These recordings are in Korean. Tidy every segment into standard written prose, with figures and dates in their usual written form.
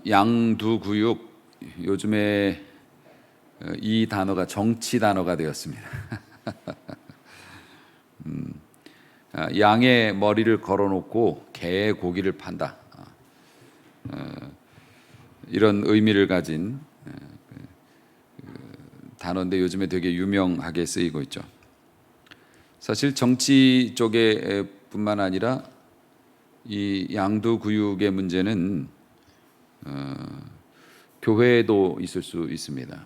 양두구육, 요즘에 이 단어가 정치 단어가 되었습니다. 양의 머리를 걸어놓고 개의 고기를 판다, 이런 의미를 가진 단어인데 요즘에 되게 유명하게 쓰이고 있죠. 사실 정치 쪽에 뿐만 아니라 이 양두구육의 문제는 교회에도 있을 수 있습니다.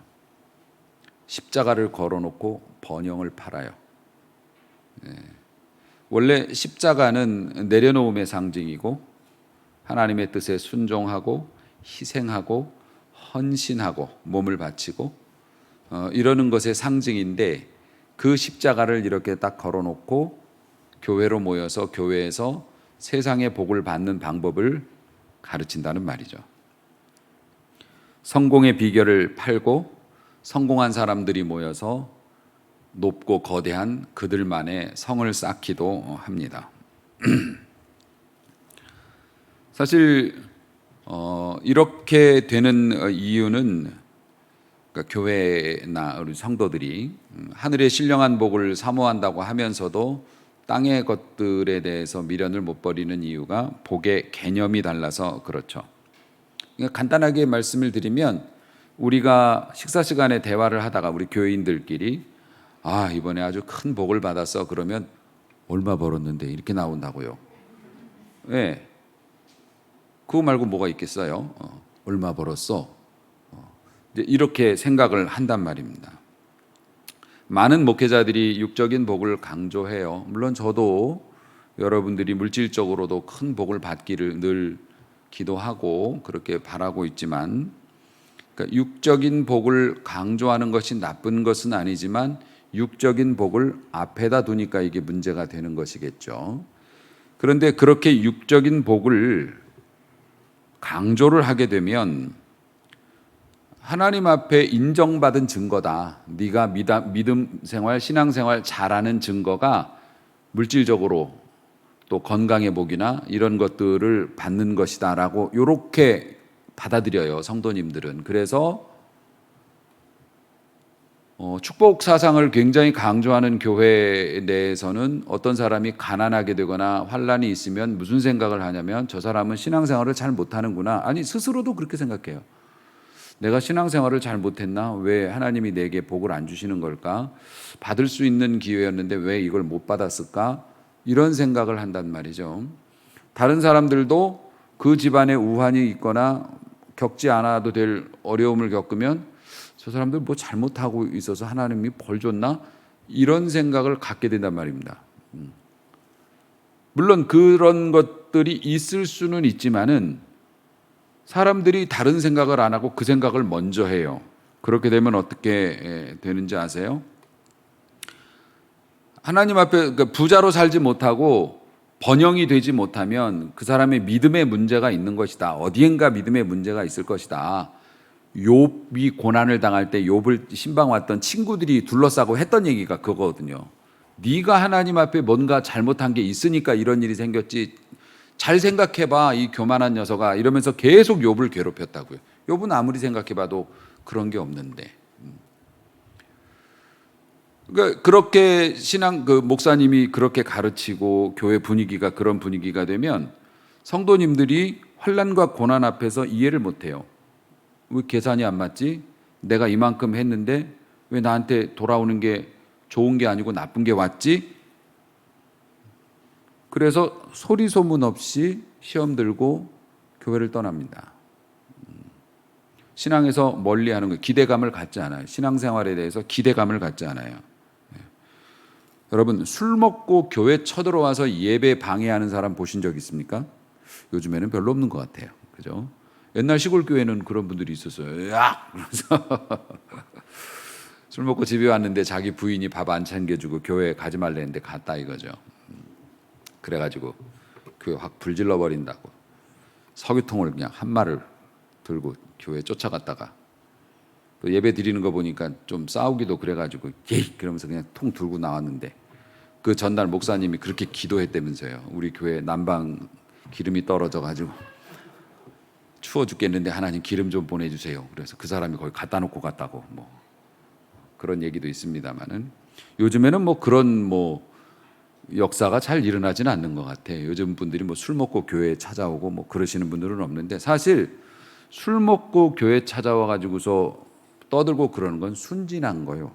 십자가를 걸어놓고 번영을 팔아요. 원래 십자가는 내려놓음의 상징이고 하나님의 뜻에 순종하고 희생하고 헌신하고 몸을 바치고 이러는 것의 상징인데, 그 십자가를 이렇게 딱 걸어놓고 교회로 모여서 교회에서 세상의 복을 받는 방법을 가르친다는 말이죠. 성공의 비결을 팔고 성공한 사람들이 모여서 높고 거대한 그들만의 성을 쌓기도 합니다. 사실 이렇게 되는 이유는, 그러니까 교회나 우리 성도들이 하늘의 신령한 복을 사모한다고 하면서도 땅의 것들에 대해서 미련을 못 버리는 이유가 복의 개념이 달라서 그렇죠. 그러니까 간단하게 말씀을 드리면, 우리가 식사 시간에 대화를 하다가 우리 교인들끼리 이번에 아주 큰 복을 받았어 그러면 얼마 벌었는데 이렇게 나온다고요. 네. 그거 말고 뭐가 있겠어요? 얼마 벌었어? 이제 이렇게 생각을 한단 말입니다. 많은 목회자들이 육적인 복을 강조해요. 물론 저도 여러분들이 물질적으로도 큰 복을 받기를 늘 기도하고 그렇게 바라고 있지만, 그러니까 육적인 복을 강조하는 것이 나쁜 것은 아니지만 육적인 복을 앞에다 두니까 이게 문제가 되는 것이겠죠. 그런데 그렇게 육적인 복을 강조를 하게 되면 하나님 앞에 인정받은 증거다, 네가 믿음 생활, 신앙 생활 잘하는 증거가 물질적으로 또 건강의 복이나 이런 것들을 받는 것이다 라고 이렇게 받아들여요, 성도님들은. 그래서 축복 사상을 굉장히 강조하는 교회 내에서는 어떤 사람이 가난하게 되거나 환란이 있으면 무슨 생각을 하냐면, 저 사람은 신앙생활을 잘 못하는구나. 아니, 스스로도 그렇게 생각해요. 내가 신앙생활을 잘 못했나? 왜 하나님이 내게 복을 안 주시는 걸까? 받을 수 있는 기회였는데 왜 이걸 못 받았을까? 이런 생각을 한단 말이죠. 다른 사람들도 그 집안에 우환이 있거나 겪지 않아도 될 어려움을 겪으면 저 사람들 뭐 잘못하고 있어서 하나님이 벌 줬나? 이런 생각을 갖게 된단 말입니다. 물론 그런 것들이 있을 수는 있지만은 사람들이 다른 생각을 안 하고 그 생각을 먼저 해요. 그렇게 되면 어떻게 되는지 아세요? 하나님 앞에 부자로 살지 못하고 번영이 되지 못하면 그 사람의 믿음의 문제가 있는 것이다. 어디엔가 믿음의 문제가 있을 것이다. 욥이 고난을 당할 때 욥을 신방 왔던 친구들이 둘러싸고 했던 얘기가 그거거든요. 네가 하나님 앞에 뭔가 잘못한 게 있으니까 이런 일이 생겼지, 잘 생각해봐 이 교만한 녀석아, 이러면서 계속 욥을 괴롭혔다고요. 욥은 아무리 생각해봐도 그런 게 없는데. 그러니까 그렇게 목사님이 그렇게 가르치고 교회 분위기가 그런 분위기가 되면 성도님들이 환난과 고난 앞에서 이해를 못해요. 왜 계산이 안 맞지? 내가 이만큼 했는데 왜 나한테 돌아오는 게 좋은 게 아니고 나쁜 게 왔지? 그래서 소리 소문 없이 시험 들고 교회를 떠납니다. 신앙에서 멀리하는 거예요. 기대감을 갖지 않아요. 신앙생활에 대해서 기대감을 갖지 않아요. 여러분, 술 먹고 교회 쳐들어와서 예배 방해하는 사람 보신 적 있습니까? 요즘에는 별로 없는 것 같아요. 그죠? 옛날 시골 교회는 그런 분들이 있었어요. 야! 그러면서 술 먹고 집에 왔는데 자기 부인이 밥 안 챙겨주고 교회 가지 말랬는데 갔다 이거죠. 그래가지고 교회 확 불질러 버린다고 석유통을 그냥 한 마를 들고 교회 쫓아갔다가 또 예배 드리는 거 보니까 좀 싸우기도 그래가지고 예이 그러면서 그냥 통 들고 나왔는데, 그 전날 목사님이 그렇게 기도했다면서요. 우리 교회 난방 기름이 떨어져가지고 추워 죽겠는데 하나님 기름 좀 보내주세요. 그래서 그 사람이 거기 갖다 놓고 갔다고 뭐 그런 얘기도 있습니다만은 요즘에는 뭐 그런 뭐 역사가 잘 일어나지는 않는 것 같아요. 요즘 분들이 뭐 술 먹고 교회에 찾아오고 뭐 그러시는 분들은 없는데 사실 술 먹고 교회 찾아와 가지고서 떠들고 그러는 건 순진한 거요.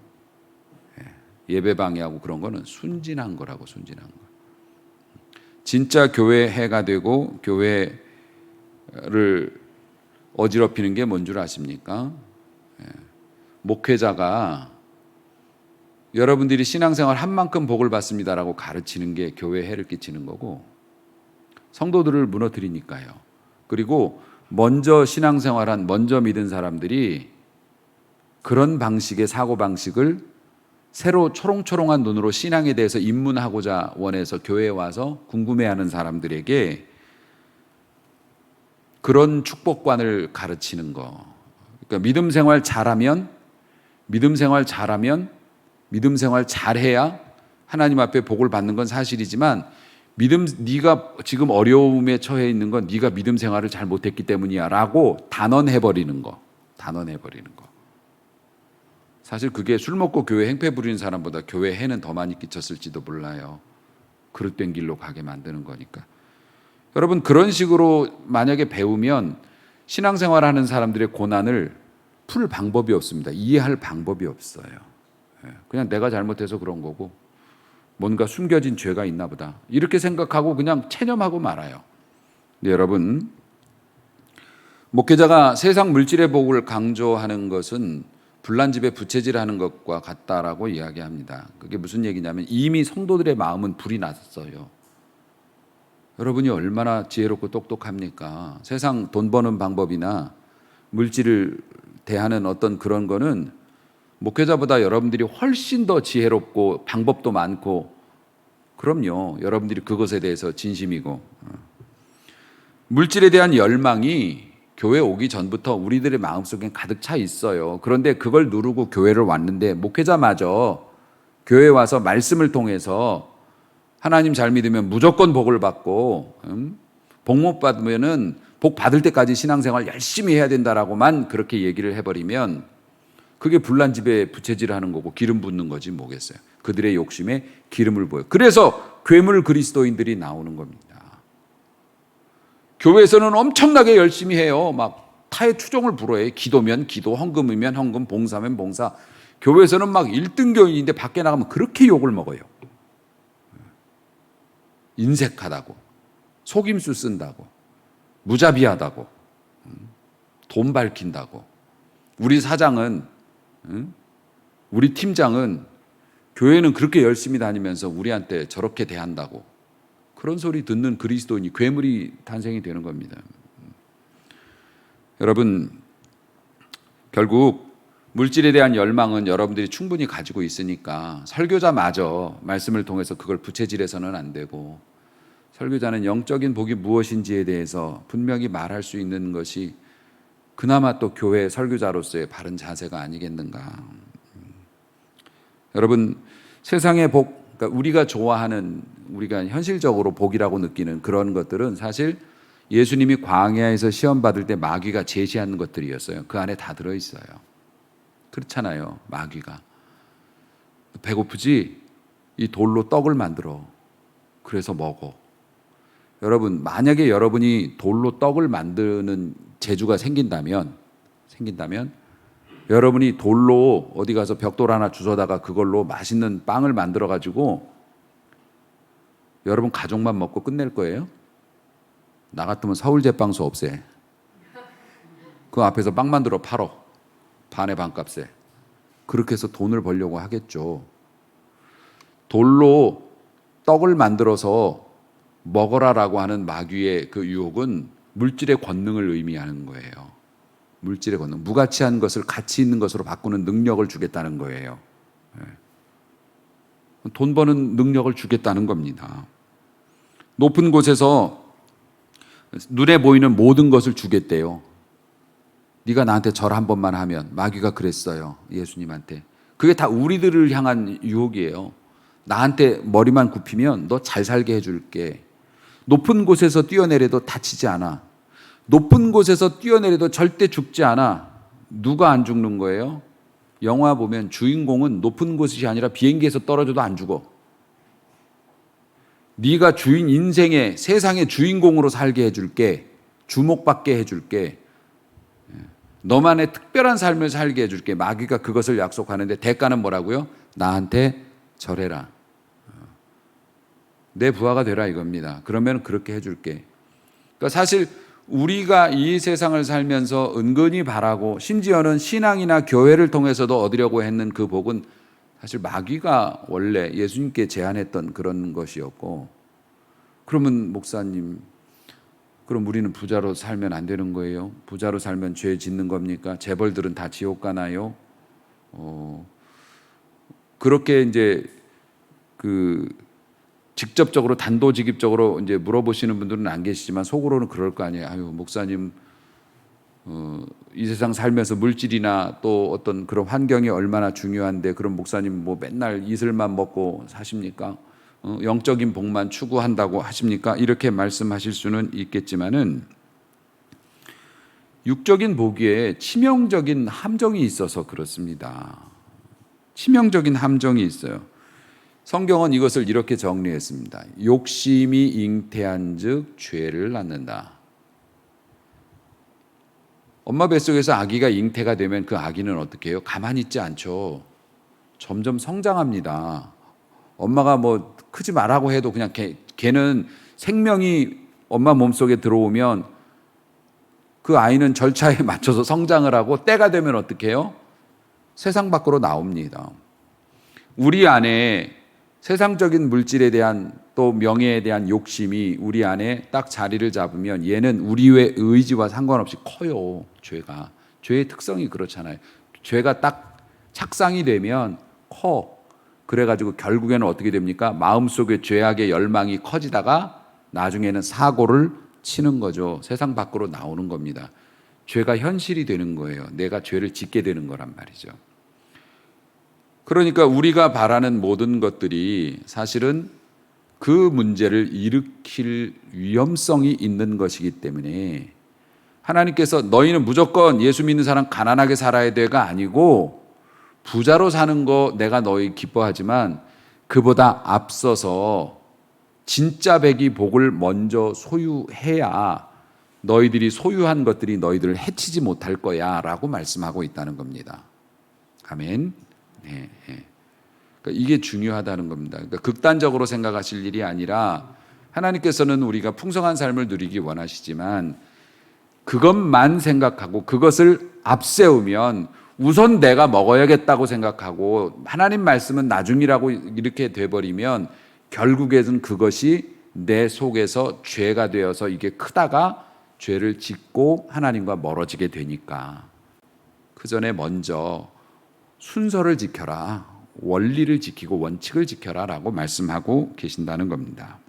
예배 방해하고 그런 거는 순진한 거라고. 순진한 거. 진짜 교회 해가 되고 교회를 어지럽히는 게 뭔 줄 아십니까? 목회자가 여러분들이 신앙생활 한 만큼 복을 받습니다라고 가르치는 게 교회에 해를 끼치는 거고, 성도들을 무너뜨리니까요. 그리고 먼저 신앙생활한 먼저 믿은 사람들이 그런 방식의 사고방식을 새로 초롱초롱한 눈으로 신앙에 대해서 입문하고자 원해서 교회에 와서 궁금해하는 사람들에게 그런 축복관을 가르치는 거. 그러니까 믿음 생활 잘해야 하나님 앞에 복을 받는 건 사실이지만 네가 지금 어려움에 처해 있는 건 네가 믿음 생활을 잘 못했기 때문이야라고 단언해버리는 거. 사실 그게 술 먹고 교회 행패 부리는 사람보다 교회 해는 더 많이 끼쳤을지도 몰라요. 그릇된 길로 가게 만드는 거니까. 여러분, 그런 식으로 만약에 배우면 신앙생활하는 사람들의 고난을 풀 방법이 없습니다. 이해할 방법이 없어요. 그냥 내가 잘못해서 그런 거고 뭔가 숨겨진 죄가 있나 보다 이렇게 생각하고 그냥 체념하고 말아요. 근데 여러분, 목회자가 세상 물질의 복을 강조하는 것은 불난 집에 부채질하는 것과 같다라고 이야기합니다. 그게 무슨 얘기냐면 이미 성도들의 마음은 불이 났어요. 여러분이 얼마나 지혜롭고 똑똑합니까? 세상 돈 버는 방법이나 물질을 대하는 어떤 그런 거는 목회자보다 여러분들이 훨씬 더 지혜롭고 방법도 많고, 그럼요, 여러분들이 그것에 대해서 진심이고. 물질에 대한 열망이 교회 오기 전부터 우리들의 마음속에 가득 차 있어요. 그런데 그걸 누르고 교회를 왔는데 목회자마저 교회에 와서 말씀을 통해서 하나님 잘 믿으면 무조건 복을 받고 복 못 받으면은 복 받을 때까지 신앙생활 열심히 해야 된다라고만 그렇게 얘기를 해버리면 그게 불난 집에 부채질하는 거고 기름 붓는 거지 뭐겠어요. 그들의 욕심에 기름을 부어요. 그래서 괴물 그리스도인들이 나오는 겁니다. 교회에서는 엄청나게 열심히 해요. 막 타의 추종을 불어요. 기도면 기도, 헌금이면 헌금, 봉사면 봉사. 교회에서는 막 1등 교인인데 밖에 나가면 그렇게 욕을 먹어요. 인색하다고, 속임수 쓴다고, 무자비하다고, 돈 밝힌다고. 우리 사장은, 우리 팀장은 교회는 그렇게 열심히 다니면서 우리한테 저렇게 대한다고. 그런 소리 듣는 그리스도인이 괴물이 탄생이 되는 겁니다. 여러분, 결국 물질에 대한 열망은 여러분들이 충분히 가지고 있으니까 설교자마저 말씀을 통해서 그걸 부채질해서는 안 되고, 설교자는 영적인 복이 무엇인지에 대해서 분명히 말할 수 있는 것이 그나마 또 교회 설교자로서의 바른 자세가 아니겠는가. 여러분, 세상의 복, 그러니까 우리가 좋아하는, 우리가 현실적으로 복이라고 느끼는 그런 것들은 사실 예수님이 광야에서 시험 받을 때 마귀가 제시하는 것들이었어요. 그 안에 다 들어있어요. 그렇잖아요. 마귀가 배고프지? 이 돌로 떡을 만들어. 그래서 먹어. 여러분, 만약에 여러분이 돌로 떡을 만드는 재주가 생긴다면 여러분이 돌로 어디 가서 벽돌 하나 주워다가 그걸로 맛있는 빵을 만들어 가지고 여러분 가족만 먹고 끝낼 거예요? 나 같으면 서울제빵소 없애. 그 앞에서 빵 만들어 팔어. 반의 반값에. 그렇게 해서 돈을 벌려고 하겠죠. 돌로 떡을 만들어서 먹어라라고 하는 마귀의 그 유혹은 물질의 권능을 의미하는 거예요. 물질의 권능, 무가치한 것을 가치 있는 것으로 바꾸는 능력을 주겠다는 거예요. 돈 버는 능력을 주겠다는 겁니다. 높은 곳에서 눈에 보이는 모든 것을 주겠대요. 네가 나한테 절 한 번만 하면, 마귀가 그랬어요. 예수님한테. 그게 다 우리들을 향한 유혹이에요. 나한테 머리만 굽히면 너 잘 살게 해줄게. 높은 곳에서 뛰어내려도 다치지 않아. 높은 곳에서 뛰어내려도 절대 죽지 않아. 누가 안 죽는 거예요? 영화 보면 주인공은 높은 곳이 아니라 비행기에서 떨어져도 안 죽어. 네가 인생의 세상의 주인공으로 살게 해줄게. 주목받게 해줄게. 너만의 특별한 삶을 살게 해줄게. 마귀가 그것을 약속하는데 대가는 뭐라고요? 나한테 절해라. 내 부하가 되라 이겁니다. 그러면 그렇게 해줄게. 그러니까 사실 우리가 이 세상을 살면서 은근히 바라고 심지어는 신앙이나 교회를 통해서도 얻으려고 했는 그 복은 사실 마귀가 원래 예수님께 제안했던 그런 것이었고, 그러면 목사님, 그럼 우리는 부자로 살면 안 되는 거예요? 부자로 살면 죄 짓는 겁니까? 재벌들은 다 지옥 가나요? 그렇게 이제 직접적으로 단도직입적으로 이제 물어보시는 분들은 안 계시지만 속으로는 그럴 거 아니에요. 아유, 목사님, 이 세상 살면서 물질이나 또 어떤 그런 환경이 얼마나 중요한데 그럼 목사님 뭐 맨날 이슬만 먹고 사십니까? 영적인 복만 추구한다고 하십니까? 이렇게 말씀하실 수는 있겠지만은 육적인 복에 치명적인 함정이 있어서 그렇습니다. 치명적인 함정이 있어요. 성경은 이것을 이렇게 정리했습니다. 욕심이 잉태한즉 죄를 낳는다. 엄마 뱃속에서 아기가 잉태가 되면 그 아기는 어떻게 해요? 가만히 있지 않죠. 점점 성장합니다. 엄마가 뭐 크지 말라고 해도 그냥 걔는 생명이 엄마 몸속에 들어오면 그 아이는 절차에 맞춰서 성장을 하고 때가 되면 어떻게 해요? 세상 밖으로 나옵니다. 우리 안에 세상적인 물질에 대한 또 명예에 대한 욕심이 우리 안에 딱 자리를 잡으면 얘는 우리의 의지와 상관없이 커요. 죄가. 죄의 특성이 그렇잖아요. 죄가 딱 착상이 되면 커. 그래가지고 결국에는 어떻게 됩니까? 마음속에 죄악의 열망이 커지다가 나중에는 사고를 치는 거죠. 세상 밖으로 나오는 겁니다. 죄가 현실이 되는 거예요. 내가 죄를 짓게 되는 거란 말이죠. 그러니까 우리가 바라는 모든 것들이 사실은 그 문제를 일으킬 위험성이 있는 것이기 때문에 하나님께서 너희는 무조건 예수 믿는 사람 가난하게 살아야 돼가 아니고 부자로 사는 거 내가 너희 기뻐하지만 그보다 앞서서 진짜 백이 복을 먼저 소유해야 너희들이 소유한 것들이 너희들을 해치지 못할 거야 라고 말씀하고 있다는 겁니다. 아멘. 네. 그러니까 이게 중요하다는 겁니다. 그러니까 극단적으로 생각하실 일이 아니라 하나님께서는 우리가 풍성한 삶을 누리기 원하시지만 그것만 생각하고 그것을 앞세우면 우선 내가 먹어야겠다고 생각하고 하나님 말씀은 나중이라고 이렇게 돼버리면 결국에는 그것이 내 속에서 죄가 되어서 이게 크다가 죄를 짓고 하나님과 멀어지게 되니까 그 전에 먼저 순서를 지켜라, 원리를 지키고 원칙을 지켜라 라고 말씀하고 계신다는 겁니다.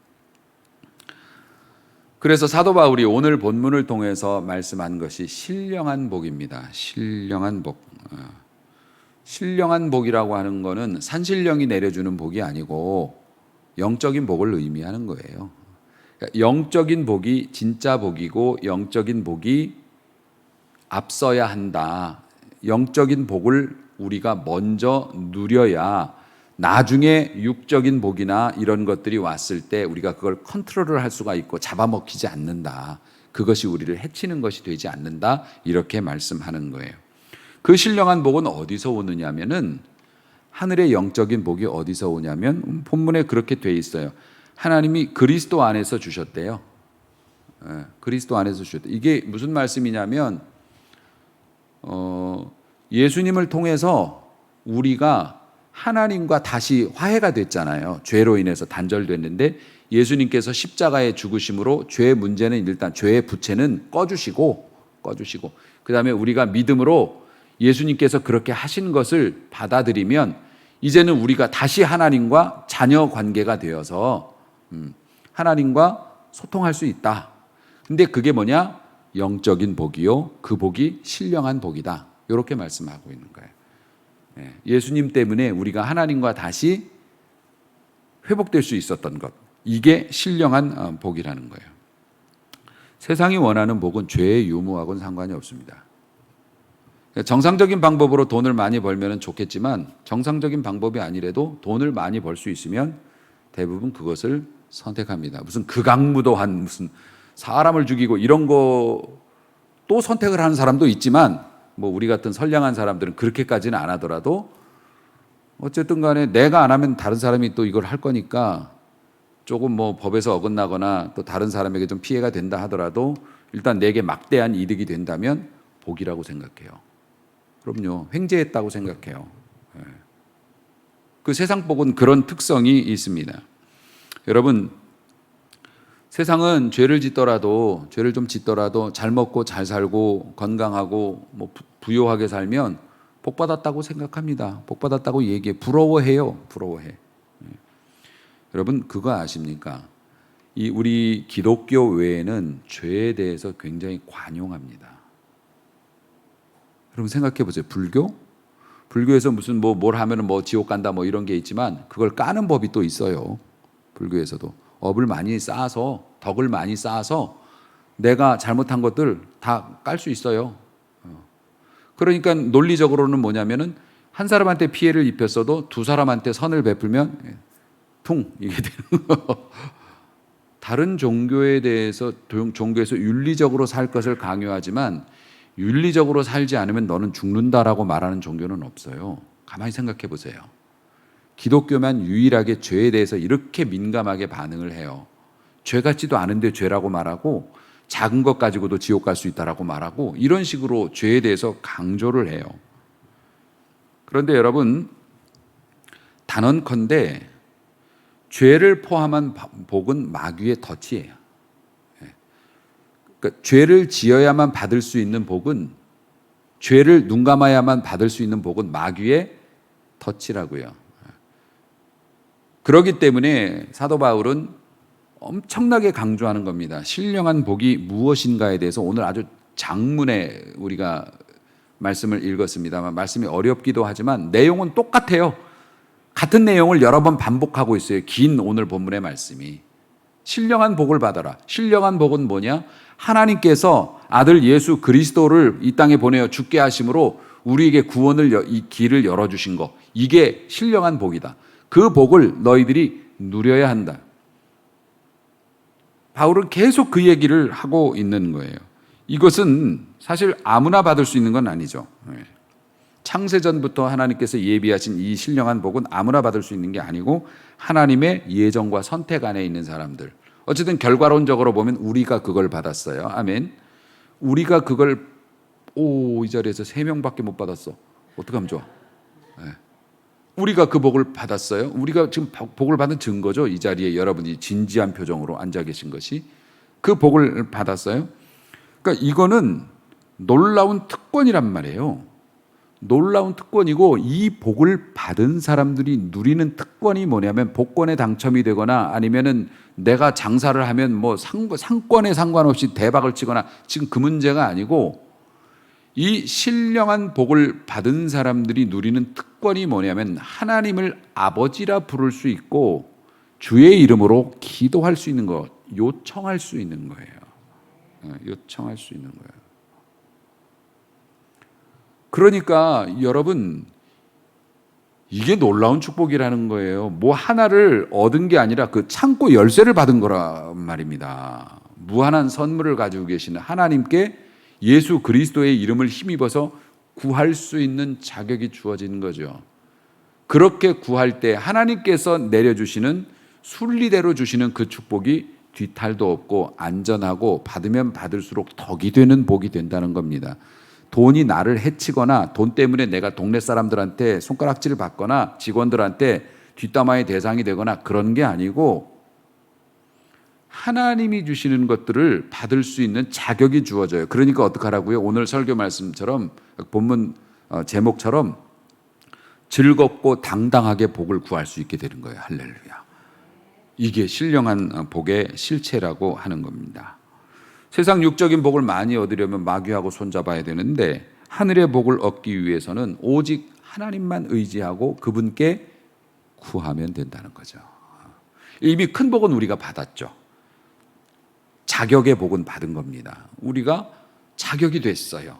그래서 사도 바울이 오늘 본문을 통해서 말씀한 것이 신령한 복입니다. 신령한 복. 신령한 복이라고 하는 것은 산신령이 내려주는 복이 아니고 영적인 복을 의미하는 거예요. 그러니까 영적인 복이 진짜 복이고 영적인 복이 앞서야 한다. 영적인 복을 우리가 먼저 누려야 나중에 육적인 복이나 이런 것들이 왔을 때 우리가 그걸 컨트롤을 할 수가 있고 잡아먹히지 않는다. 그것이 우리를 해치는 것이 되지 않는다. 이렇게 말씀하는 거예요. 그 신령한 복은 어디서 오느냐면은 하늘의 영적인 복이 어디서 오냐면 본문에 그렇게 돼 있어요. 하나님이 그리스도 안에서 주셨대요. 그리스도 안에서 주셨대. 이게 무슨 말씀이냐면 예수님을 통해서 우리가 하나님과 다시 화해가 됐잖아요. 죄로 인해서 단절됐는데 예수님께서 십자가의 죽으심으로 죄의 문제는 일단 죄의 부채는 꺼주시고 그 다음에 우리가 믿음으로 예수님께서 그렇게 하신 것을 받아들이면 이제는 우리가 다시 하나님과 자녀 관계가 되어서 하나님과 소통할 수 있다. 근데 그게 뭐냐? 영적인 복이요. 그 복이 신령한 복이다. 이렇게 말씀하고 있는 거예요. 예수님 때문에 우리가 하나님과 다시 회복될 수 있었던 것. 이게 신령한 복이라는 거예요. 세상이 원하는 복은 죄의 유무하고는 상관이 없습니다. 정상적인 방법으로 돈을 많이 벌면 좋겠지만 정상적인 방법이 아니라도 돈을 많이 벌 수 있으면 대부분 그것을 선택합니다. 무슨 극악무도한 무슨 사람을 죽이고 이런 거 또 선택을 하는 사람도 있지만 뭐 우리 같은 선량한 사람들은 그렇게까지는 안 하더라도 어쨌든 간에 내가 안 하면 다른 사람이 또 이걸 할 거니까 조금 뭐 법에서 어긋나거나 또 다른 사람에게 좀 피해가 된다 하더라도 일단 내게 막대한 이득이 된다면 복이라고 생각해요. 그럼요. 횡재했다고 생각해요. 그 세상 복은 그런 특성이 있습니다. 여러분, 세상은 죄를 좀 짓더라도 잘 먹고 잘 살고 건강하고 뭐 부유하게 살면 복 받았다고 생각합니다. 복 받았다고 얘기해. 부러워해요. 부러워해. 여러분, 그거 아십니까? 이 우리 기독교 외에는 죄에 대해서 굉장히 관용합니다. 여러분 생각해 보세요. 불교에서 무슨 뭘 하면은 뭐 지옥 간다 뭐 이런 게 있지만 그걸 까는 법이 또 있어요. 불교에서도 업을 많이 쌓아서 덕을 많이 쌓아서 내가 잘못한 것들 다 깔 수 있어요. 그러니까 논리적으로는 뭐냐면은 한 사람한테 피해를 입혔어도 두 사람한테 선을 베풀면 퉁 이게 되는 거. 다른 종교에 대해서 종교에서 윤리적으로 살 것을 강요하지만 윤리적으로 살지 않으면 너는 죽는다라고 말하는 종교는 없어요. 가만히 생각해 보세요. 기독교만 유일하게 죄에 대해서 이렇게 민감하게 반응을 해요. 죄 같지도 않은데 죄라고 말하고 작은 것 가지고도 지옥 갈 수 있다라고 말하고 이런 식으로 죄에 대해서 강조를 해요. 그런데 여러분 단언컨대 죄를 포함한 복은 마귀의 덫이에요. 그러니까 죄를 지어야만 받을 수 있는 복은 죄를 눈 감아야만 받을 수 있는 복은 마귀의 덫이라고요. 그렇기 때문에 사도 바울은 엄청나게 강조하는 겁니다. 신령한 복이 무엇인가에 대해서 오늘 아주 장문에 우리가 말씀을 읽었습니다만 말씀이 어렵기도 하지만 내용은 똑같아요. 같은 내용을 여러 번 반복하고 있어요. 긴 오늘 본문의 말씀이. 신령한 복을 받아라. 신령한 복은 뭐냐? 하나님께서 아들 예수 그리스도를 이 땅에 보내어 죽게 하심으로 우리에게 구원을 이 길을 열어주신 것. 이게 신령한 복이다. 그 복을 너희들이 누려야 한다. 바울은 계속 그 얘기를 하고 있는 거예요. 이것은 사실 아무나 받을 수 있는 건 아니죠. 창세전부터 하나님께서 예비하신 이 신령한 복은 아무나 받을 수 있는 게 아니고 하나님의 예정과 선택 안에 있는 사람들. 어쨌든 결과론적으로 보면 우리가 그걸 받았어요. 아멘. 우리가 그걸 이 자리에서 3명밖에 못 받았어. 어떡하면 좋아? 우리가 그 복을 받았어요. 우리가 지금 복을 받은 증거죠. 이 자리에 여러분이 진지한 표정으로 앉아 계신 것이 그 복을 받았어요. 그러니까 이거는 놀라운 특권이란 말이에요. 놀라운 특권이고 이 복을 받은 사람들이 누리는 특권이 뭐냐면 복권에 당첨이 되거나 아니면은 내가 장사를 하면 뭐 상권에 상관없이 대박을 치거나 지금 그 문제가 아니고 이 신령한 복을 받은 사람들이 누리는 특권이 뭐냐면 하나님을 아버지라 부를 수 있고 주의 이름으로 기도할 수 있는 것, 요청할 수 있는 거예요. 요청할 수 있는 거예요. 그러니까 여러분 이게 놀라운 축복이라는 거예요. 뭐 하나를 얻은 게 아니라 그 창고 열쇠를 받은 거란 말입니다. 무한한 선물을 가지고 계시는 하나님께 예수 그리스도의 이름을 힘입어서 구할 수 있는 자격이 주어지는 거죠. 그렇게 구할 때 하나님께서 내려주시는 순리대로 주시는 그 축복이 뒤탈도 없고 안전하고 받으면 받을수록 덕이 되는 복이 된다는 겁니다. 돈이 나를 해치거나 돈 때문에 내가 동네 사람들한테 손가락질을 받거나 직원들한테 뒷담화의 대상이 되거나 그런 게 아니고 하나님이 주시는 것들을 받을 수 있는 자격이 주어져요. 그러니까 어떡하라고요? 오늘 설교 말씀처럼 본문 제목처럼 즐겁고 당당하게 복을 구할 수 있게 되는 거예요. 할렐루야. 이게 신령한 복의 실체라고 하는 겁니다. 세상 육적인 복을 많이 얻으려면 마귀하고 손잡아야 되는데 하늘의 복을 얻기 위해서는 오직 하나님만 의지하고 그분께 구하면 된다는 거죠. 이미 큰 복은 우리가 받았죠. 자격의 복은 받은 겁니다. 우리가 자격이 됐어요.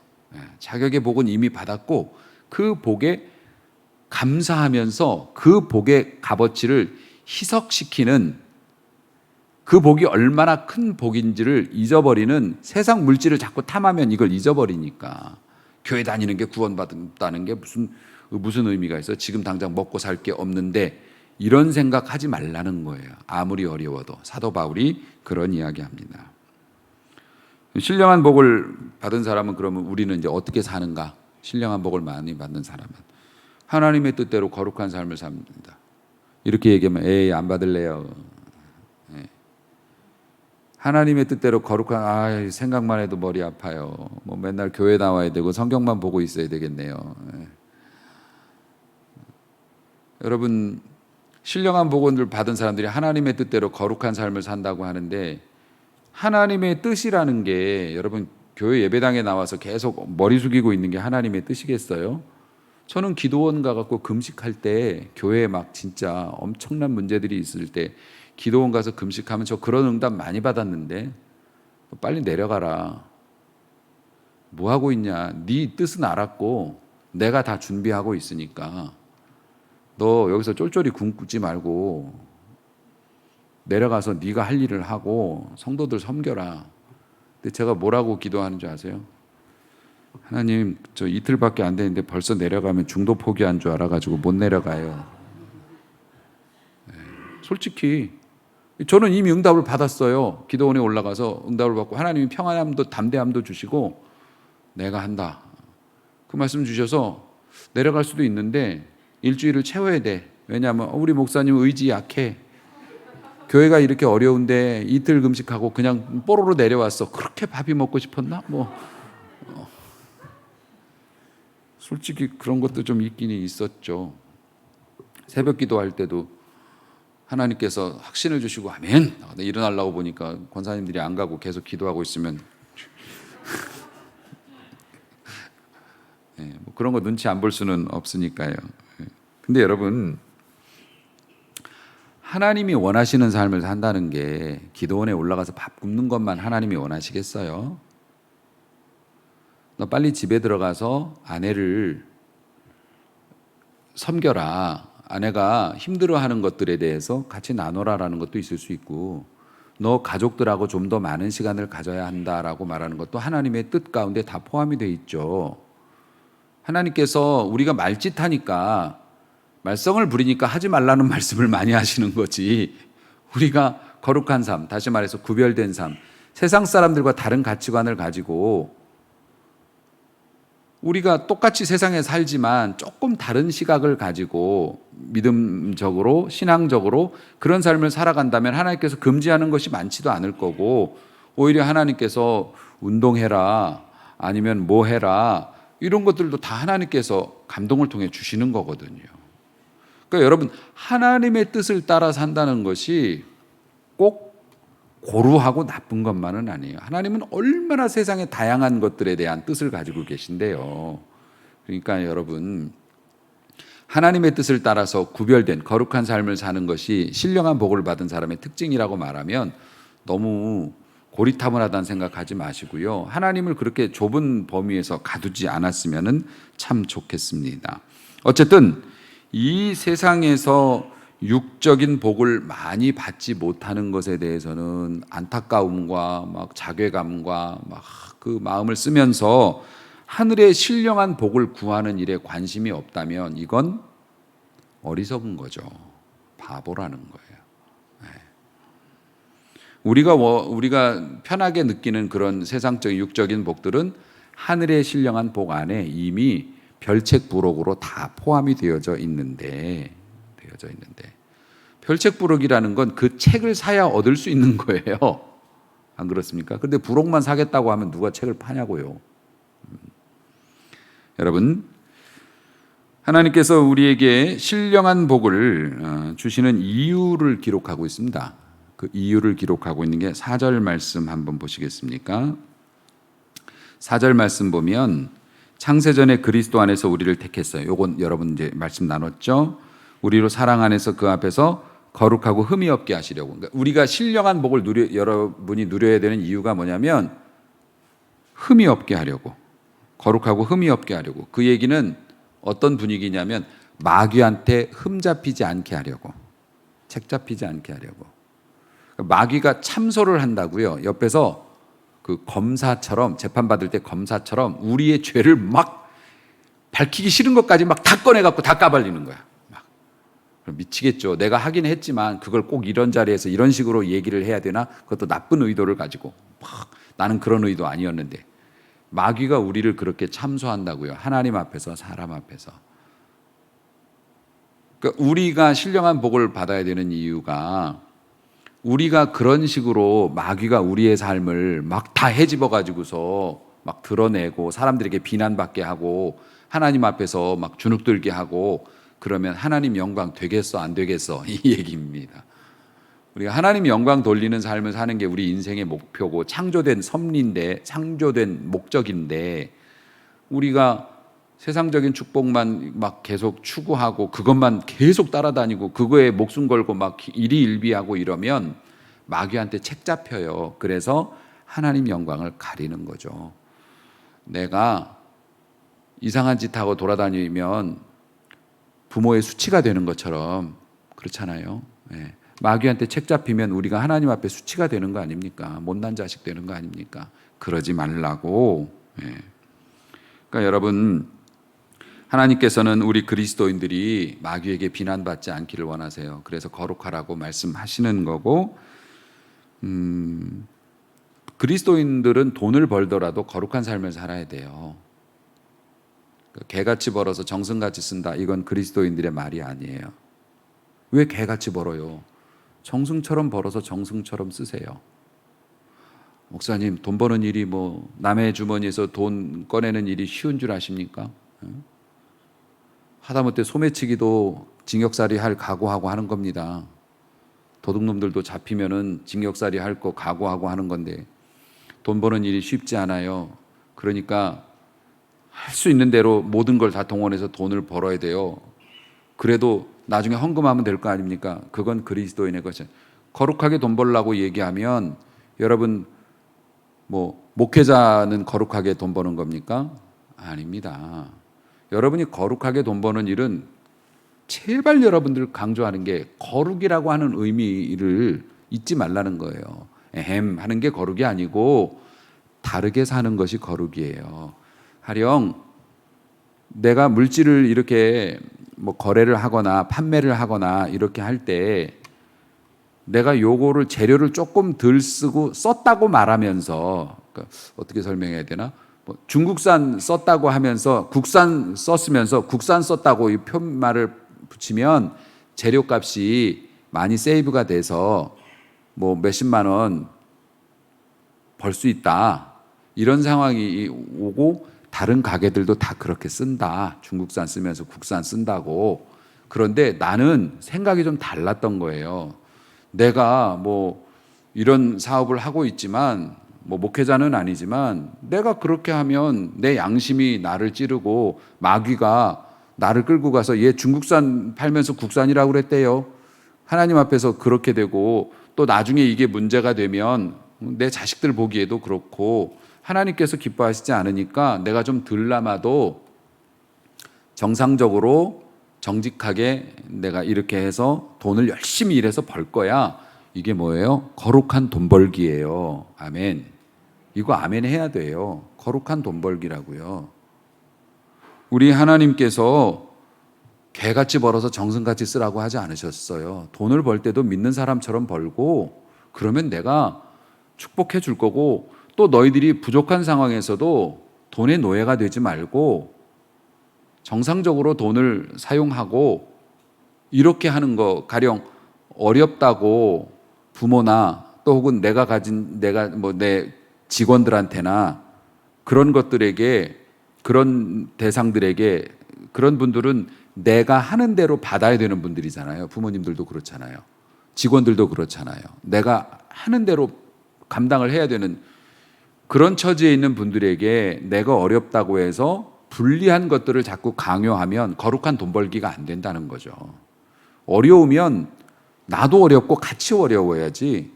자격의 복은 이미 받았고 그 복에 감사하면서 그 복의 값어치를 희석시키는, 그 복이 얼마나 큰 복인지를 잊어버리는, 세상 물질을 자꾸 탐하면 이걸 잊어버리니까 교회 다니는 게 구원받았다는 게 무슨 의미가 있어? 지금 당장 먹고 살 게 없는데 이런 생각하지 말라는 거예요. 아무리 어려워도. 사도 바울이 그런 이야기합니다. 신령한 복을 받은 사람은 그러면 우리는 이제 어떻게 사는가? 신령한 복을 많이 받는 사람은 하나님의 뜻대로 거룩한 삶을 삽니다. 이렇게 얘기하면 에이 안 받을래요. 하나님의 뜻대로 거룩한, 생각만 해도 머리 아파요. 뭐 맨날 교회 나와야 되고 성경만 보고 있어야 되겠네요. 여러분, 신령한 복을 받은 사람들이 하나님의 뜻대로 거룩한 삶을 산다고 하는데, 하나님의 뜻이라는 게 여러분 교회 예배당에 나와서 계속 머리 숙이고 있는 게 하나님의 뜻이겠어요? 저는 기도원 가갖고 금식할 때 교회에 막 진짜 엄청난 문제들이 있을 때 기도원 가서 금식하면 저 그런 응답 많이 받았는데, 빨리 내려가라. 뭐 하고 있냐? 네 뜻은 알았고 내가 다 준비하고 있으니까 너 여기서 쫄쫄이 굶지 말고 내려가서 네가 할 일을 하고 성도들 섬겨라. 근데 제가 뭐라고 기도하는 줄 아세요? 하나님, 저 이틀밖에 안 되는데 벌써 내려가면 중도 포기한 줄 알아가지고 못 내려가요. 솔직히 저는 이미 응답을 받았어요. 기도원에 올라가서 응답을 받고 하나님이 평안함도 담대함도 주시고 내가 한다, 그 말씀 주셔서 내려갈 수도 있는데 일주일을 채워야 돼. 왜냐하면 우리 목사님 의지 약해. 교회가 이렇게 어려운데 이틀 금식하고 그냥 뽀로로 내려왔어. 그렇게 밥이 먹고 싶었나? 솔직히 그런 것도 좀 있긴 있었죠. 새벽 기도할 때도 하나님께서 확신을 주시고 아멘. 일어나려고 보니까 권사님들이 안 가고 계속 기도하고 있으면 뭐 그런 거 눈치 안 볼 수는 없으니까요. 근데 여러분, 하나님이 원하시는 삶을 산다는 게 기도원에 올라가서 밥 굶는 것만 하나님이 원하시겠어요? 너 빨리 집에 들어가서 아내를 섬겨라. 아내가 힘들어하는 것들에 대해서 같이 나눠라라는 것도 있을 수 있고, 너 가족들하고 좀 더 많은 시간을 가져야 한다라고 말하는 것도 하나님의 뜻 가운데 다 포함이 돼 있죠. 하나님께서 우리가 말짓하니까, 말썽을 부리니까 하지 말라는 말씀을 많이 하시는 거지, 우리가 거룩한 삶, 다시 말해서 구별된 삶, 세상 사람들과 다른 가치관을 가지고 우리가 똑같이 세상에 살지만 조금 다른 시각을 가지고 믿음적으로, 신앙적으로 그런 삶을 살아간다면 하나님께서 금지하는 것이 많지도 않을 거고, 오히려 하나님께서 운동해라, 아니면 뭐 해라, 이런 것들도 다 하나님께서 감동을 통해 주시는 거거든요. 그러니까 여러분, 하나님의 뜻을 따라 산다는 것이 꼭 고루하고 나쁜 것만은 아니에요. 하나님은 얼마나 세상의 다양한 것들에 대한 뜻을 가지고 계신데요. 그러니까 여러분, 하나님의 뜻을 따라서 구별된 거룩한 삶을 사는 것이 신령한 복을 받은 사람의 특징이라고 말하면 너무 고리타분하다는 생각하지 마시고요. 하나님을 그렇게 좁은 범위에서 가두지 않았으면 참 좋겠습니다. 어쨌든 이 세상에서 육적인 복을 많이 받지 못하는 것에 대해서는 안타까움과 막 자괴감과 막 그 마음을 쓰면서 하늘의 신령한 복을 구하는 일에 관심이 없다면 이건 어리석은 거죠. 바보라는 거예요. 우리가 편하게 느끼는 그런 세상적인 육적인 복들은 하늘의 신령한 복 안에 이미 별책 부록으로 다 포함이 되어져 있는데, 별책 부록이라는 건 그 책을 사야 얻을 수 있는 거예요. 안 그렇습니까? 그런데 부록만 사겠다고 하면 누가 책을 파냐고요. 여러분, 하나님께서 우리에게 신령한 복을 주시는 이유를 기록하고 있습니다. 그 이유를 기록하고 있는 게 4절 말씀 한번 보시겠습니까? 4절 말씀 보면 창세전에 그리스도 안에서 우리를 택했어요. 요건 여러분 이제 말씀 나눴죠. 우리로 사랑 안에서 그 앞에서 거룩하고 흠이 없게 하시려고. 그러니까 우리가 신령한 복을 여러분이 누려야 되는 이유가 뭐냐면 흠이 없게 하려고, 거룩하고 흠이 없게 하려고. 그 얘기는 어떤 분위기냐면 마귀한테 흠 잡히지 않게 하려고, 책 잡히지 않게 하려고. 마귀가 참소를 한다고요. 옆에서 그 검사처럼, 재판받을 때 검사처럼 우리의 죄를 막 밝히기 싫은 것까지 막 다 꺼내갖고 다 까발리는 거야. 막. 미치겠죠. 내가 하긴 했지만 그걸 꼭 이런 자리에서 이런 식으로 얘기를 해야 되나? 그것도 나쁜 의도를 가지고. 막 나는 그런 의도 아니었는데. 마귀가 우리를 그렇게 참소한다고요. 하나님 앞에서, 사람 앞에서. 그러니까 우리가 신령한 복을 받아야 되는 이유가 우리가 그런 식으로 마귀가 우리의 삶을 막 다 헤집어 가지고서 막 드러내고 사람들에게 비난받게 하고 하나님 앞에서 막 주눅들게 하고 그러면 하나님 영광 되겠어 안 되겠어 이 얘기입니다. 우리가 하나님 영광 돌리는 삶을 사는 게 우리 인생의 목표고 창조된 섭리인데, 창조된 목적인데 우리가 세상적인 축복만 막 계속 추구하고 그것만 계속 따라다니고 그거에 목숨 걸고 막 일희일비하고 이러면 마귀한테 책 잡혀요. 그래서 하나님 영광을 가리는 거죠. 내가 이상한 짓 하고 돌아다니면 부모의 수치가 되는 것처럼 그렇잖아요. 네. 마귀한테 책 잡히면 우리가 하나님 앞에 수치가 되는 거 아닙니까? 못난 자식 되는 거 아닙니까? 그러지 말라고. 네. 그러니까 여러분, 하나님께서는 우리 그리스도인들이 마귀에게 비난받지 않기를 원하세요. 그래서 거룩하라고 말씀하시는 거고, 그리스도인들은 돈을 벌더라도 거룩한 삶을 살아야 돼요. 개같이 벌어서 정승같이 쓴다. 이건 그리스도인들의 말이 아니에요. 왜 개같이 벌어요? 정승처럼 벌어서 정승처럼 쓰세요. 목사님, 돈 버는 일이 뭐 남의 주머니에서 돈 꺼내는 일이 쉬운 줄 아십니까? 하다못해 소매치기도 징역살이 할 각오하고 하는 겁니다. 도둑놈들도 잡히면은 징역살이 할 거 각오하고 하는 건데 돈 버는 일이 쉽지 않아요. 그러니까 할 수 있는 대로 모든 걸 다 동원해서 돈을 벌어야 돼요. 그래도 나중에 헌금하면 될 거 아닙니까? 그건 그리스도인의 것이에요. 거룩하게 돈 벌라고 얘기하면 여러분 뭐 목회자는 거룩하게 돈 버는 겁니까? 아닙니다. 여러분이 거룩하게 돈 버는 일은 제발 여러분들 강조하는 게 거룩이라고 하는 의미를 잊지 말라는 거예요. 하는 게 거룩이 아니고 다르게 사는 것이 거룩이에요. 가령 내가 물질을 이렇게 뭐 거래를 하거나 판매를 하거나 이렇게 할 때 내가 요거를 재료를 조금 덜 쓰고 썼다고 말하면서, 그러니까 어떻게 설명해야 되나? 뭐 중국산 썼다고 하면서 국산 썼으면서 국산 썼다고 이 표말을 붙이면 재료값이 많이 세이브가 돼서 뭐 몇십만 원 벌 수 있다. 이런 상황이 오고 다른 가게들도 다 그렇게 쓴다. 중국산 쓰면서 국산 쓴다고. 그런데 나는 생각이 좀 달랐던 거예요. 내가 뭐 이런 사업을 하고 있지만 뭐 목회자는 아니지만 내가 그렇게 하면 내 양심이 나를 찌르고 마귀가 나를 끌고 가서 얘 중국산 팔면서 국산이라고 그랬대요. 하나님 앞에서 그렇게 되고 또 나중에 이게 문제가 되면 내 자식들 보기에도 그렇고 하나님께서 기뻐하시지 않으니까 내가 좀 덜 남아도 정상적으로 정직하게 내가 이렇게 해서 돈을 열심히 일해서 벌 거야. 이게 뭐예요? 거룩한 돈 벌기예요. 아멘. 이거 아멘 해야 돼요. 거룩한 돈 벌기라고요. 우리 하나님께서 개같이 벌어서 정승같이 쓰라고 하지 않으셨어요. 돈을 벌 때도 믿는 사람처럼 벌고 그러면 내가 축복해 줄 거고 또 너희들이 부족한 상황에서도 돈의 노예가 되지 말고 정상적으로 돈을 사용하고 이렇게 하는 거, 가령 어렵다고 부모나 또 혹은 내가 뭐 내 직원들한테나 그런 것들에게, 그런 대상들에게, 그런 분들은 내가 하는 대로 받아야 되는 분들이잖아요. 부모님들도 그렇잖아요. 직원들도 그렇잖아요. 내가 하는 대로 감당을 해야 되는 그런 처지에 있는 분들에게 내가 어렵다고 해서 불리한 것들을 자꾸 강요하면 거룩한 돈 벌기가 안 된다는 거죠. 어려우면 나도 어렵고 같이 어려워야지.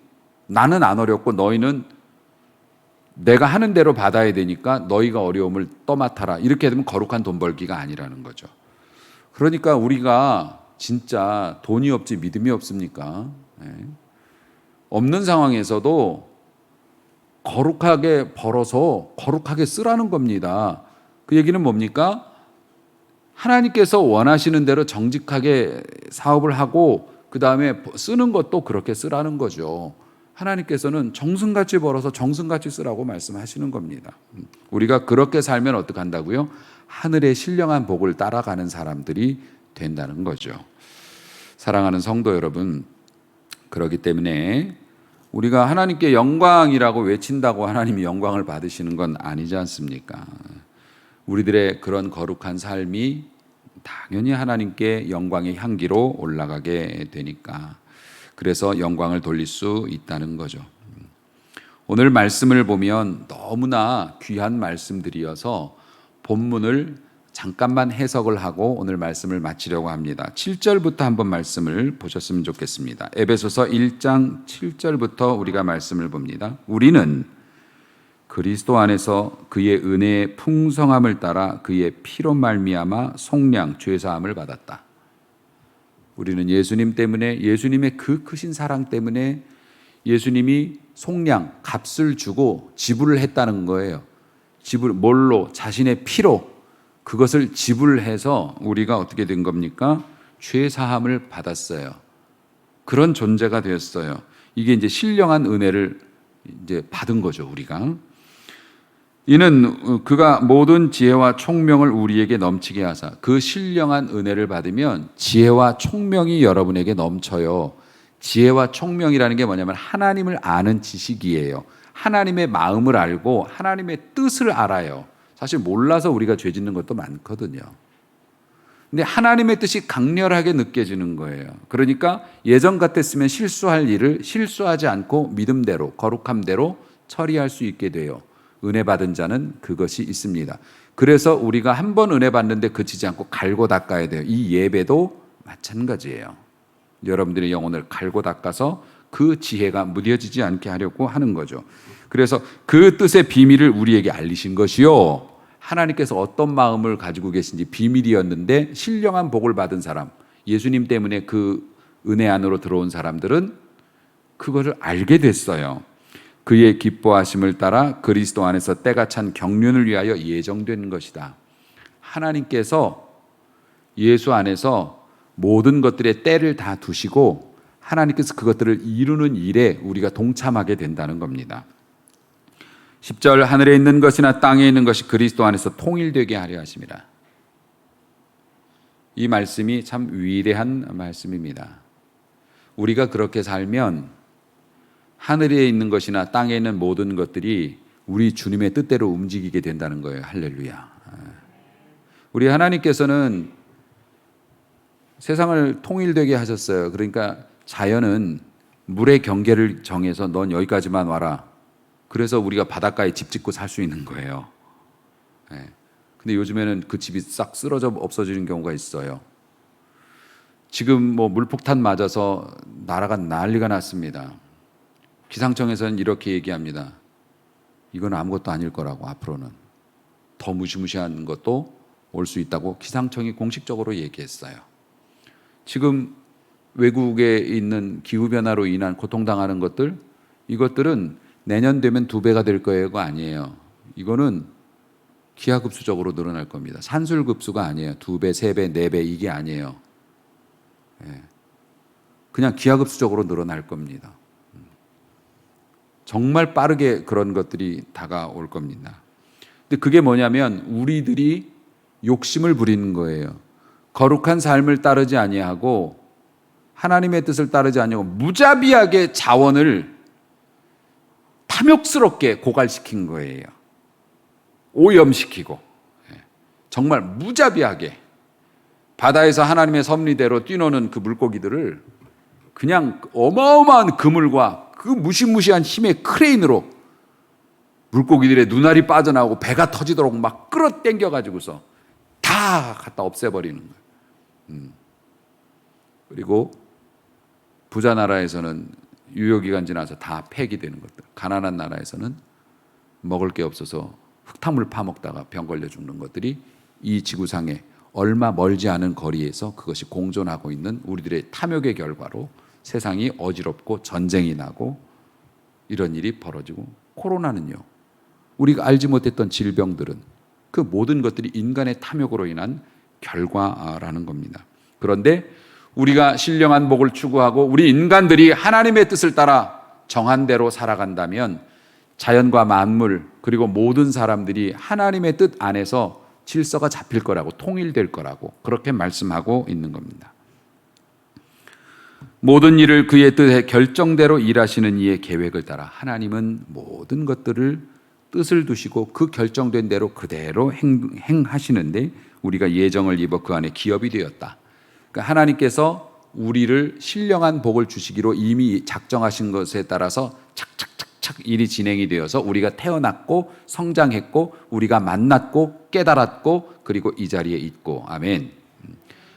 나는 안 어렵고 너희는 내가 하는 대로 받아야 되니까 너희가 어려움을 떠맡아라. 이렇게 되면 거룩한 돈 벌기가 아니라는 거죠. 그러니까 우리가 진짜 돈이 없지 믿음이 없습니까? 네. 없는 상황에서도 거룩하게 벌어서 거룩하게 쓰라는 겁니다. 그 얘기는 뭡니까? 하나님께서 원하시는 대로 정직하게 사업을 하고 그 다음에 쓰는 것도 그렇게 쓰라는 거죠. 하나님께서는 정승같이 벌어서 정승같이 쓰라고 말씀하시는 겁니다. 우리가 그렇게 살면 어떻게 한다고요? 하늘의 신령한 복을 따라가는 사람들이 된다는 거죠. 사랑하는 성도 여러분, 그렇기 때문에 우리가 하나님께 영광이라고 외친다고 하나님이 영광을 받으시는 건 아니지 않습니까? 우리들의 그런 거룩한 삶이 당연히 하나님께 영광의 향기로 올라가게 되니까, 그래서 영광을 돌릴 수 있다는 거죠. 오늘 말씀을 보면 너무나 귀한 말씀들이어서 본문을 잠깐만 해석을 하고 오늘 말씀을 마치려고 합니다. 7절부터 한번 말씀을 보셨으면 좋겠습니다. 에베소서 1장 7절부터 우리가 말씀을 봅니다. 우리는 그리스도 안에서 그의 은혜의 풍성함을 따라 그의 피로 말미암아 속량 죄사함을 받았다. 우리는 예수님 때문에, 예수님의 그 크신 사랑 때문에 예수님이 속량, 값을 주고 지불을 했다는 거예요. 지불, 뭘로? 자신의 피로. 그것을 지불해서 우리가 어떻게 된 겁니까? 죄사함을 받았어요. 그런 존재가 되었어요. 이게 이제 신령한 은혜를 이제 받은 거죠, 우리가. 이는 그가 모든 지혜와 총명을 우리에게 넘치게 하사, 그 신령한 은혜를 받으면 지혜와 총명이 여러분에게 넘쳐요. 지혜와 총명이라는 게 뭐냐면 하나님을 아는 지식이에요. 하나님의 마음을 알고 하나님의 뜻을 알아요. 사실 몰라서 우리가 죄 짓는 것도 많거든요. 근데 하나님의 뜻이 강렬하게 느껴지는 거예요. 그러니까 예전 같았으면 실수할 일을 실수하지 않고 믿음대로, 거룩함대로 처리할 수 있게 돼요. 은혜 받은 자는 그것이 있습니다. 그래서 우리가 한 번 은혜 받는데 그치지 않고 갈고 닦아야 돼요. 이 예배도 마찬가지예요. 여러분들의 영혼을 갈고 닦아서 그 지혜가 무뎌지지 않게 하려고 하는 거죠. 그래서 그 뜻의 비밀을 우리에게 알리신 것이요, 하나님께서 어떤 마음을 가지고 계신지 비밀이었는데 신령한 복을 받은 사람, 예수님 때문에 그 은혜 안으로 들어온 사람들은 그것을 알게 됐어요. 그의 기뻐하심을 따라 그리스도 안에서 때가 찬 경륜을 위하여 예정된 것이다. 하나님께서 예수 안에서 모든 것들의 때를 다 두시고 하나님께서 그것들을 이루는 일에 우리가 동참하게 된다는 겁니다. 10절, 하늘에 있는 것이나 땅에 있는 것이 그리스도 안에서 통일되게 하려 하심이라. 이 말씀이 참 위대한 말씀입니다. 우리가 그렇게 살면 하늘에 있는 것이나 땅에 있는 모든 것들이 우리 주님의 뜻대로 움직이게 된다는 거예요. 할렐루야. 우리 하나님께서는 세상을 통일되게 하셨어요. 그러니까 자연은 물의 경계를 정해서 넌 여기까지만 와라. 그래서 우리가 바닷가에 집 짓고 살 수 있는 거예요. 근데 요즘에는 그 집이 싹 쓰러져 없어지는 경우가 있어요. 지금 뭐 물폭탄 맞아서 나라가 난리가 났습니다. 기상청에서는 이렇게 얘기합니다. 이건 아무것도 아닐 거라고, 앞으로는 더 무시무시한 것도 올 수 있다고 기상청이 공식적으로 얘기했어요. 지금 외국에 있는 기후변화로 인한 고통당하는 것들, 이것들은 내년 되면 2배가 될 거예요가 아니에요. 이거는 기하급수적으로 늘어날 겁니다. 산술급수가 아니에요. 2배, 3배, 4배 이게 아니에요. 그냥 기하급수적으로 늘어날 겁니다. 정말 빠르게 그런 것들이 다가올 겁니다. 근데 그게 뭐냐면 우리들이 욕심을 부리는 거예요. 거룩한 삶을 따르지 아니하고 하나님의 뜻을 따르지 아니하고 무자비하게 자원을 탐욕스럽게 고갈시킨 거예요. 오염시키고 정말 무자비하게 바다에서 하나님의 섭리대로 뛰노는 그 물고기들을 그냥 어마어마한 그물과 그 무시무시한 힘의 크레인으로 물고기들의 눈알이 빠져나오고 배가 터지도록 막 끌어당겨가지고서 다 갖다 없애버리는 거예요. 그리고 부자 나라에서는 유효기간 지나서 다 폐기되는 것들, 가난한 나라에서는 먹을 게 없어서 흙탕물 파먹다가 병 걸려 죽는 것들이 이 지구상에 얼마 멀지 않은 거리에서 그것이 공존하고 있는 우리들의 탐욕의 결과로 세상이 어지럽고 전쟁이 나고 이런 일이 벌어지고, 코로나는요, 우리가 알지 못했던 질병들은 그 모든 것들이 인간의 탐욕으로 인한 결과라는 겁니다. 그런데 우리가 신령한 복을 추구하고 우리 인간들이 하나님의 뜻을 따라 정한 대로 살아간다면 자연과 만물 그리고 모든 사람들이 하나님의 뜻 안에서 질서가 잡힐 거라고, 통일될 거라고 그렇게 말씀하고 있는 겁니다. 모든 일을 그의 뜻의 결정대로 일하시는 이의 계획을 따라 하나님은 모든 것들을 뜻을 두시고 그 결정된 대로 그대로 행하시는데 우리가 예정을 입어 그 안에 기업이 되었다. 그러니까 하나님께서 우리를 신령한 복을 주시기로 이미 작정하신 것에 따라서 착착착착 일이 진행이 되어서 우리가 태어났고 성장했고 우리가 만났고 깨달았고 그리고 이 자리에 있고, 아멘.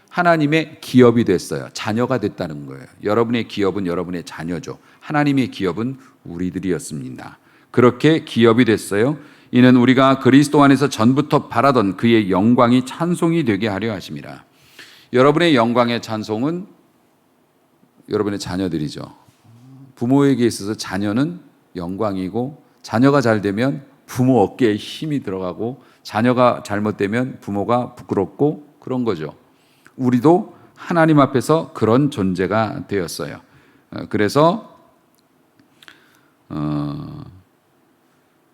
하나님의 기업이 됐어요. 자녀가 됐다는 거예요. 여러분의 기업은 여러분의 자녀죠. 하나님의 기업은 우리들이었습니다. 그렇게 기업이 됐어요. 이는 우리가 그리스도 안에서 전부터 바라던 그의 영광이 찬송이 되게 하려 하심이라. 여러분의 영광의 찬송은 여러분의 자녀들이죠. 부모에게 있어서 자녀는 영광이고, 자녀가 잘 되면 부모 어깨에 힘이 들어가고, 자녀가 잘못되면 부모가 부끄럽고 그런 거죠. 우리도 하나님 앞에서 그런 존재가 되었어요. 그래서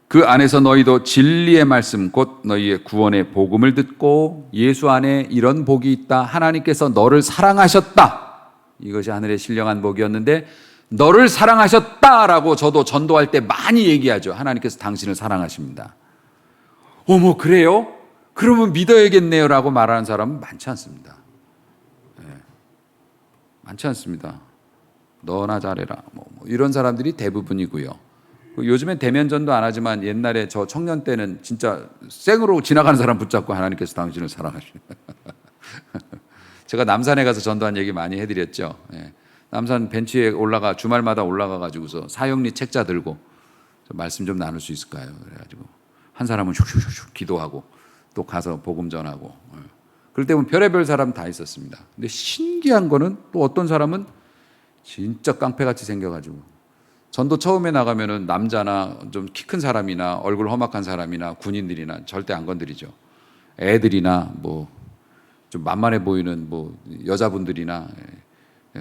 그 안에서 너희도 진리의 말씀 곧 너희의 구원의 복음을 듣고, 예수 안에 이런 복이 있다. 하나님께서 너를 사랑하셨다. 이것이 하늘의 신령한 복이었는데, 너를 사랑하셨다라고 저도 전도할 때 많이 얘기하죠. 하나님께서 당신을 사랑하십니다. 어머, 그래요? 그러면 믿어야겠네요 라고 말하는 사람은 많지 않습니다. 많지 않습니다. 너나 잘해라 뭐 이런 사람들이 대부분이고요. 요즘엔 대면전도 안 하지만 옛날에 저 청년 때는 진짜 생으로 지나가는 사람 붙잡고 하나님께서 당신을 사랑하시네. 제가 남산에 가서 전도한 얘기 많이 해드렸죠. 남산 벤치에 주말마다 올라가 가지고서 사형리 책자 들고 말씀 좀 나눌 수 있을까요? 그래가지고 한 사람은 슉슉슉 기도하고 또 가서 복음 전하고. 그럴 때 보면 별의별 사람 다 있었습니다. 근데 신기한 거는 또 어떤 사람은 진짜 깡패같이 생겨가지고 전도 처음에 나가면은 남자나 좀 키 큰 사람이나 얼굴 험악한 사람이나 군인들이나 절대 안 건드리죠. 애들이나 뭐 좀 만만해 보이는 뭐 여자분들이나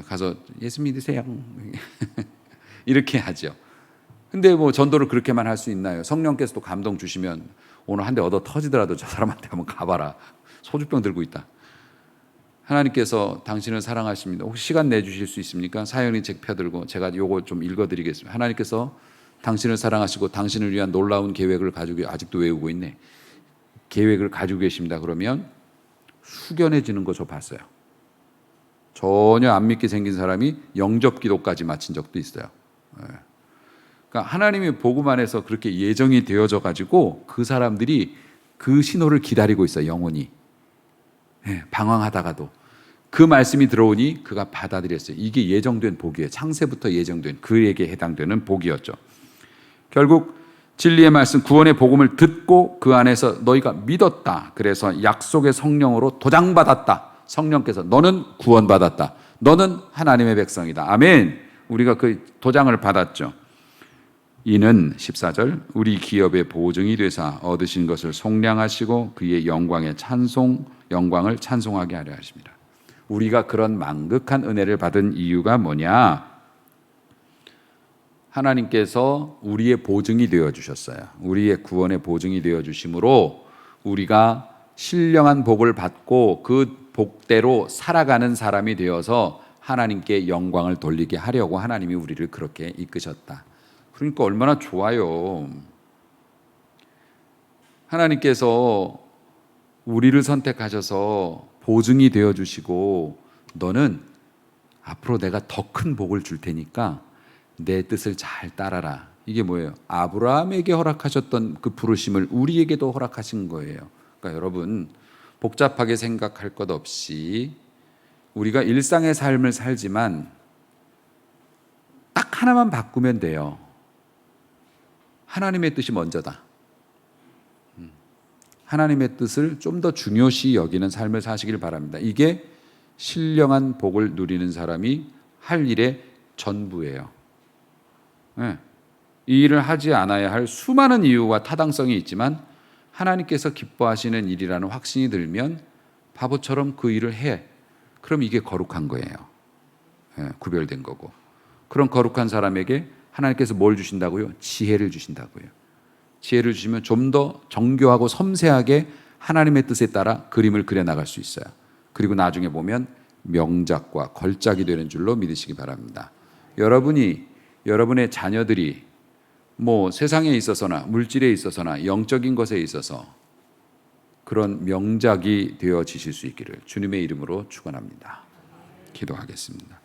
가서 예수 믿으세요. 이렇게 하죠. 근데 뭐 전도를 그렇게만 할 수 있나요? 성령께서도 감동 주시면 오늘 한 대 얻어 터지더라도 저 사람한테 한번 가봐라. 소주병 들고 있다. 하나님께서 당신을 사랑하십니다. 혹시 시간 내주실 수 있습니까? 사연이 책 펴들고 제가 요거 좀 읽어드리겠습니다. 하나님께서 당신을 사랑하시고 당신을 위한 놀라운 계획을 가지고, 아직도 외우고 있네. 계획을 가지고 계십니다. 그러면 숙연해지는 거 저 봤어요. 전혀 안 믿게 생긴 사람이 영접 기도까지 마친 적도 있어요. 그러니까 하나님의 복음 안에서 그렇게 예정이 되어져 가지고 그 사람들이 그 신호를 기다리고 있어요. 영원히. 방황하다가도 그 말씀이 들어오니 그가 받아들였어요. 이게 예정된 복이에요. 창세부터 예정된 그에게 해당되는 복이었죠. 결국 진리의 말씀, 구원의 복음을 듣고 그 안에서 너희가 믿었다. 그래서 약속의 성령으로 도장받았다. 성령께서 너는 구원받았다. 너는 하나님의 백성이다. 아멘. 우리가 그 도장을 받았죠. 이는 14절 우리 기업의 보증이 되사 얻으신 것을 속량하시고 그의 영광을 찬송하게 하려 하십니다. 우리가 그런 만극한 은혜를 받은 이유가 뭐냐? 하나님께서 우리의 보증이 되어 주셨어요. 우리의 구원의 보증이 되어 주심으로 우리가 신령한 복을 받고 그 복대로 살아가는 사람이 되어서 하나님께 영광을 돌리게 하려고 하나님이 우리를 그렇게 이끄셨다. 그러니까 얼마나 좋아요. 하나님께서 우리를 선택하셔서 보증이 되어 주시고, 너는 앞으로 내가 더 큰 복을 줄 테니까 내 뜻을 잘 따라라. 이게 뭐예요? 아브라함에게 허락하셨던 그 부르심을 우리에게도 허락하신 거예요. 그러니까 여러분, 복잡하게 생각할 것 없이 우리가 일상의 삶을 살지만 딱 하나만 바꾸면 돼요. 하나님의 뜻이 먼저다. 하나님의 뜻을 좀 더 중요시 여기는 삶을 사시길 바랍니다. 이게 신령한 복을 누리는 사람이 할 일의 전부예요. 네. 이 일을 하지 않아야 할 수많은 이유와 타당성이 있지만 하나님께서 기뻐하시는 일이라는 확신이 들면 바보처럼 그 일을 해. 그럼 이게 거룩한 거예요. 네, 구별된 거고. 그런 거룩한 사람에게 하나님께서 뭘 주신다고요? 지혜를 주신다고요. 지혜를 주시면 좀 더 정교하고 섬세하게 하나님의 뜻에 따라 그림을 그려나갈 수 있어요. 그리고 나중에 보면 명작과 걸작이 되는 줄로 믿으시기 바랍니다. 여러분의 자녀들이 세상에 있어서나 물질에 있어서나 영적인 것에 있어서 그런 명작이 되어지실 수 있기를 주님의 이름으로 축원합니다. 기도하겠습니다.